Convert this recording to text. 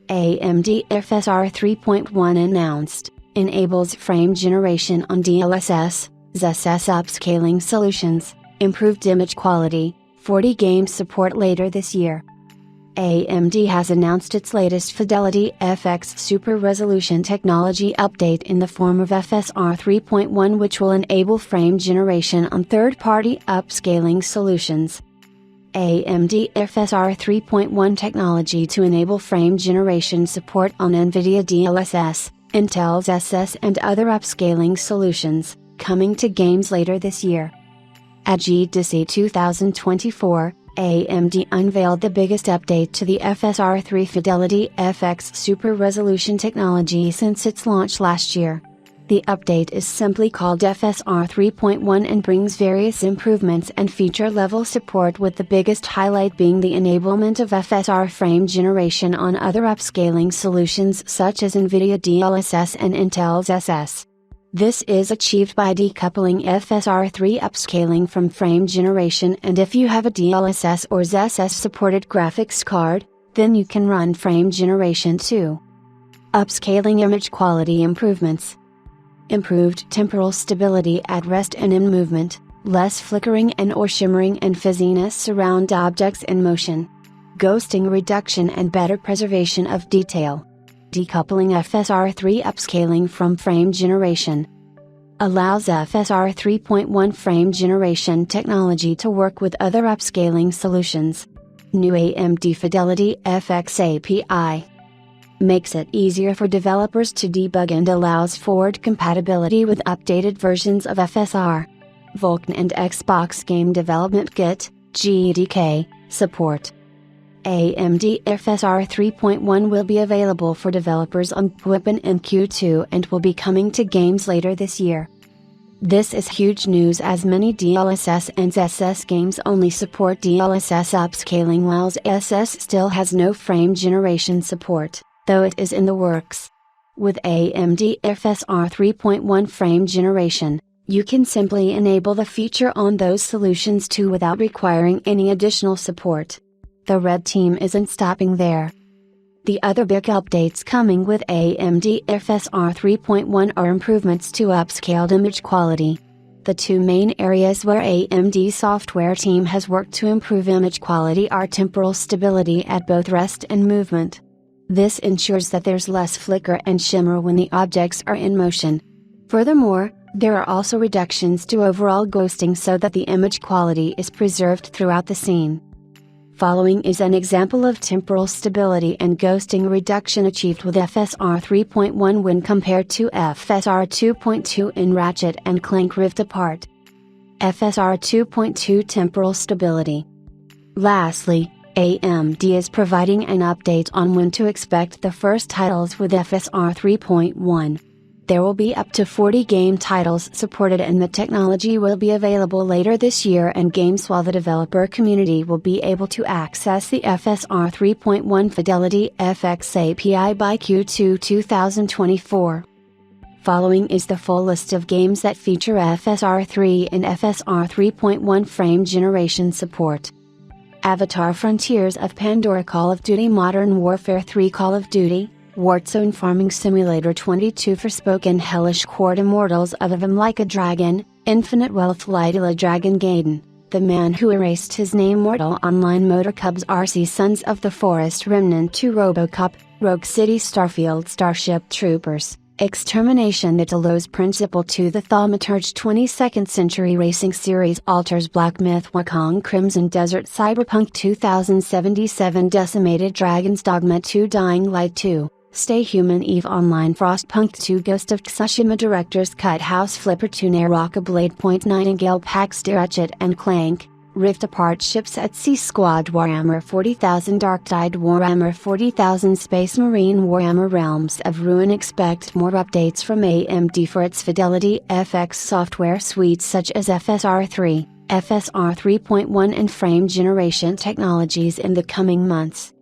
AMD FSR 3.1 announced, enables frame generation on DLSS, XeSS upscaling solutions, improved image quality, 40 game support later this year. AMD has announced its latest Fidelity FX Super Resolution technology update in the form of FSR 3.1, which will enable frame generation on third-party upscaling solutions. AMD FSR 3.1 technology to enable frame generation support on NVIDIA DLSS, Intel's XeSS and other upscaling solutions, coming to games later this year. At GDC 2024, AMD unveiled the biggest update to the FSR 3 Fidelity FX Super Resolution technology since its launch last year. The update is simply called FSR 3.1 and brings various improvements and feature-level support, with the biggest highlight being the enablement of FSR frame generation on other upscaling solutions such as NVIDIA DLSS and Intel's XeSS. This is achieved by decoupling FSR 3 upscaling from frame generation, and if you have a DLSS or XeSS supported graphics card, then you can run frame generation too. Upscaling image quality improvements. Improved temporal stability at rest and in movement, less flickering and or shimmering and fuzziness around objects in motion. Ghosting reduction and better preservation of detail. Decoupling FSR 3 upscaling from frame generation. Allows FSR 3.1 frame generation technology to work with other upscaling solutions. New AMD Fidelity FX API. Makes it easier for developers to debug and allows forward compatibility with updated versions of FSR. Vulkan and Xbox Game Development Kit, GDK, support. AMD FSR 3.1 will be available for developers on Weapon in Q2 and will be coming to games later this year. This is huge news, as many DLSS and XeSS games only support DLSS upscaling, while XeSS still has no frame generation support, though it is in the works. With AMD FSR 3.1 frame generation, you can simply enable the feature on those solutions too without requiring any additional support. The red team isn't stopping there. The other big updates coming with AMD FSR 3.1 are improvements to upscaled image quality. The two main areas where AMD software team has worked to improve image quality are temporal stability at both rest and movement. This ensures that there's less flicker and shimmer when the objects are in motion. Furthermore, there are also reductions to overall ghosting so that the image quality is preserved throughout the scene. Following is an example of temporal stability and ghosting reduction achieved with FSR 3.1 when compared to FSR 2.2 in Ratchet and Clank Rift Apart. FSR 2.2 temporal stability. Lastly, AMD is providing an update on when to expect the first titles with FSR 3.1. There will be up to 40 game titles supported, and the technology will be available later this year and games, while the developer community will be able to access the FSR 3.1 Fidelity FX API by Q2 2024. Following is the full list of games that feature FSR 3 and FSR 3.1 frame generation support. Avatar: Frontiers of Pandora, Call of Duty Modern Warfare 3, Call of Duty, Warzone Farming Simulator 22, Forspoken, Hellish Court, Immortals of Avim Like a Dragon, Infinite Wealth, Lydia Dragon Gaiden, The Man Who Erased His Name, Mortal Online, Motor Cubs RC, Sons of the Forest, Remnant 2, Robocop, Rogue City, Starfield, Starship Troopers, Extermination, The Talos Principle 2, The Thaumaturge, 22nd Century Racing Series, Alters, Black Myth, Wukong, Crimson Desert, Cyberpunk 2077, Decimated Dragons, Dogma 2, Dying Light 2, Stay Human, EVE Online, Frostpunk 2, Ghost of Tsushima, Director's Cut, House Flipper 2, Naraka Blade Point, Nightingale, PAX, Ratchet and Clank, Rift Apart, Ships at Sea, Squad, Warhammer 40,000, Darktide, Warhammer 40,000, Space Marine, Warhammer Realms of Ruin. Expect more updates from AMD for its Fidelity FX software suites such as FSR 3, FSR 3.1 and frame generation technologies in the coming months.